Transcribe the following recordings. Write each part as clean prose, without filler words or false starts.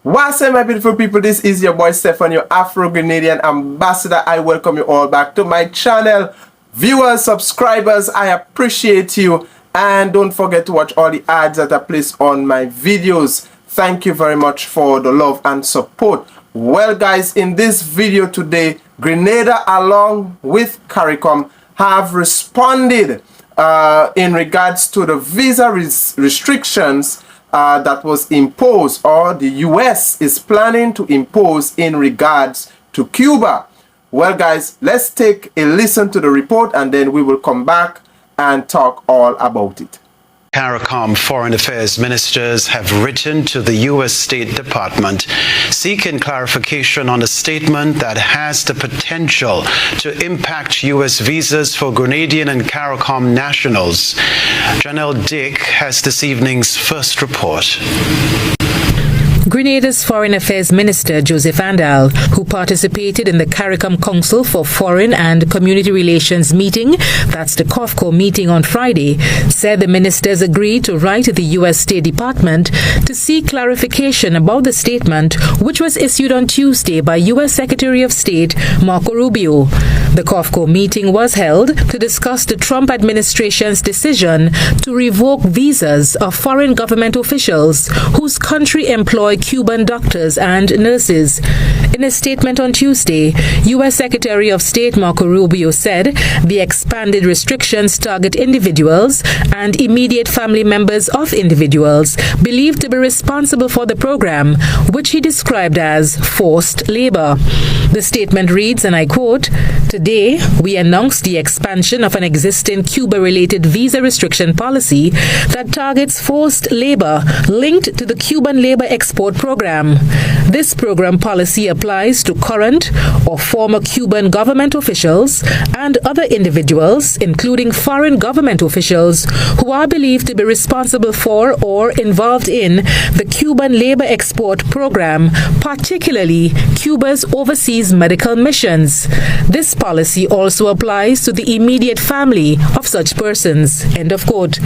What's up, my beautiful people? This is your boy Stefan, your Afro-Grenadian ambassador. I welcome you all back to my channel. Viewers, subscribers, I appreciate you. And don't forget to watch all the ads that are placed on my videos. Thank you very much for the love and support. Well, guys, in this video today, Grenada along with Caricom have responded in regards to the visa restrictions that was imposed, or the US is planning to impose in regards to Cuba. Well, guys, let's take a listen to the report and then we will come back and talk all about it. Caricom foreign affairs ministers have written to the U.S. State Department seeking clarification on a statement that has the potential to impact U.S. visas for Grenadian and Caricom nationals. Janelle Dick has this evening's first report. Grenada's Foreign Affairs Minister Joseph Andal, who participated in the CARICOM Council for Foreign and Community Relations meeting, that's the COFCO meeting on Friday, said the ministers agreed to write to the U.S. State Department to seek clarification about the statement which was issued on Tuesday by U.S. Secretary of State Marco Rubio. The COFCO meeting was held to discuss the Trump administration's decision to revoke visas of foreign government officials whose country employ Cuban doctors and nurses. In a statement on Tuesday, U.S. Secretary of State Marco Rubio said the expanded restrictions target individuals and immediate family members of individuals believed to be responsible for the program, which he described as forced labor. The statement reads, and I quote, "Today, we announced the expansion of an existing Cuba-related visa restriction policy that targets forced labor linked to the Cuban labor export program. This program policy applies to current or former Cuban government officials and other individuals, including foreign government officials, who are believed to be responsible for or involved in the Cuban labor export program, particularly Cuba's overseas medical missions. This policy also applies to the immediate family of such persons." End of quote.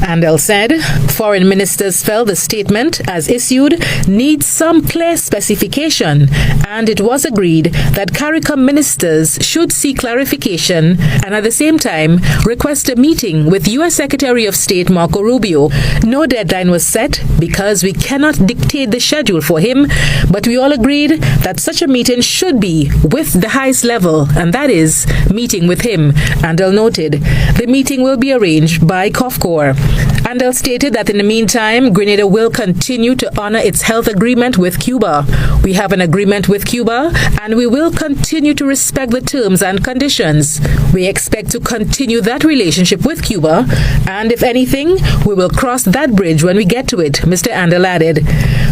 Andel said foreign ministers felt the statement, as issued, needs some clear specification, and it was agreed that CARICOM ministers should seek clarification and at the same time request a meeting with U.S. Secretary of State Marco Rubio. No deadline was set because we cannot dictate the schedule for him, but we all agreed that such a meeting should be with the highest level, and that is meeting with him, Andel noted. The meeting will be arranged by COFCOR. Andel stated that in the meantime, Grenada will continue to honor its health agreement with Cuba. "We have an agreement with Cuba, and we will continue to respect the terms and conditions. We expect to continue that relationship with Cuba, and if anything, we will cross that bridge when we get to it," Mr. Andel added.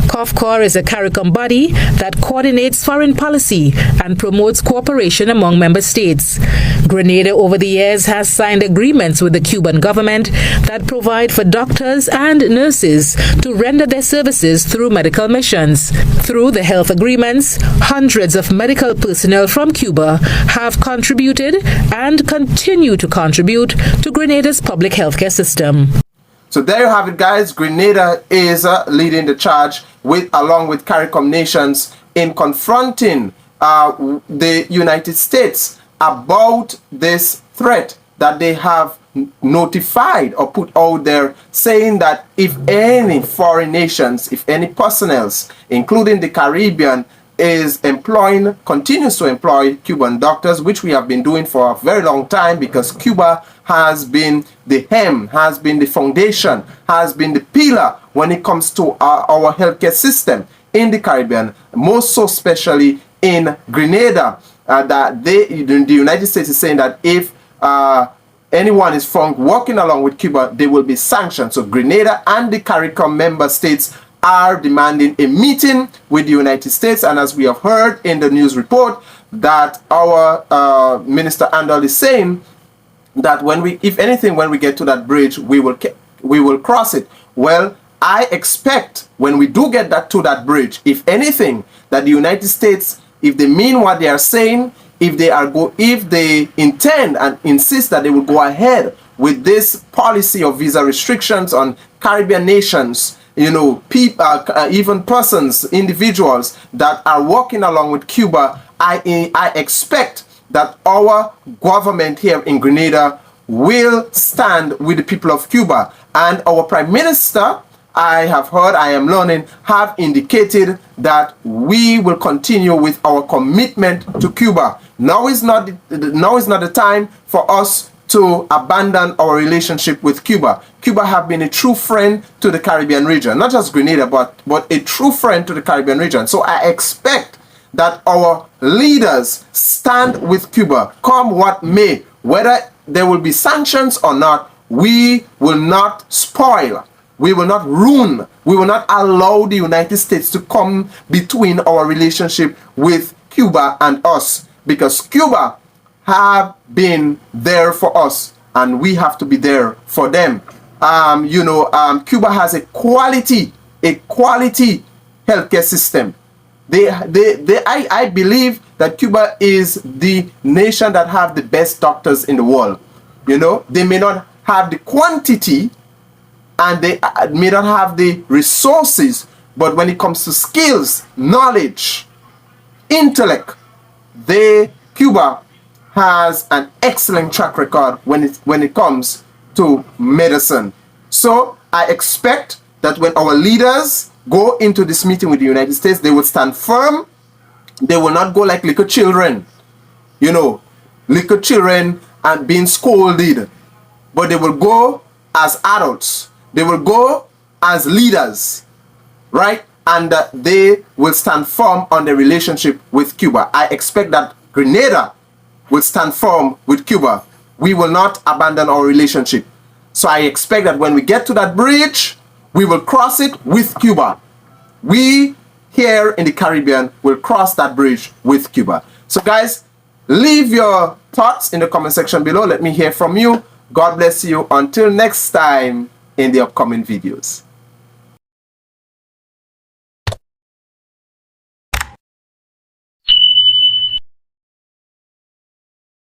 COFCOR is a CARICOM body that coordinates foreign policy and promotes cooperation among member states. Grenada over the years has signed agreements with the Cuban government that provide for doctors and nurses to render their services through medical missions. Through the health agreements, hundreds of medical personnel from Cuba have contributed and continue to contribute to Grenada's public healthcare system. So there you have it, guys. Grenada is leading the charge along with CARICOM nations in confronting the United States about this threat that they have notified or put out there, saying that if any foreign nations, if any personnels, including the Caribbean, continues to employ Cuban doctors, which we have been doing for a very long time, because Cuba has been the hem, has been the foundation, has been the pillar when it comes to our healthcare system in the Caribbean, most so especially in Grenada, that the United States is saying that if anyone is found working along with Cuba, they will be sanctioned. So Grenada and the CARICOM member states are demanding a meeting with the United States, and as we have heard in the news report, that our Minister Andal is saying that if anything, when we get to that bridge, we will cross it. Well, I expect when we do get to that bridge, if anything, that the United States, if they mean what they are saying, if they intend and insist that they will go ahead with this policy of visa restrictions on Caribbean nations, people, even persons, individuals that are working along with Cuba, I expect that our government here in Grenada will stand with the people of Cuba. And our Prime Minister, I am learning, have indicated that we will continue with our commitment to Cuba. Now is not the time for us to abandon our relationship with Cuba. Cuba have been a true friend to the Caribbean region, not just Grenada, but a true friend to the Caribbean region. So I expect that our leaders stand with Cuba, come what may. Whether there will be sanctions or not, we will not spoil, we will not ruin, we will not allow the United States to come between our relationship with Cuba and us, because Cuba have been there for us and we have to be there for them. Cuba has a quality healthcare system. I believe that Cuba is the nation that have the best doctors in the world. They may not have the quantity and they may not have the resources, but when it comes to skills, knowledge, intellect, Cuba has an excellent track record when it comes to medicine. So I expect that when our leaders go into this meeting with the United States, they will stand firm. They will not go like little children, little children and being scolded, but they will go as adults. They will go as leaders, right? And they will stand firm on the relationship with Cuba. I expect that Grenada will stand firm with Cuba. We will not abandon our relationship. So I expect that when we get to that bridge, we will cross it with Cuba. We here in the Caribbean will cross that bridge with Cuba. So guys, leave your thoughts in the comment section below. Let me hear from you. God bless you. Until next time in the upcoming videos.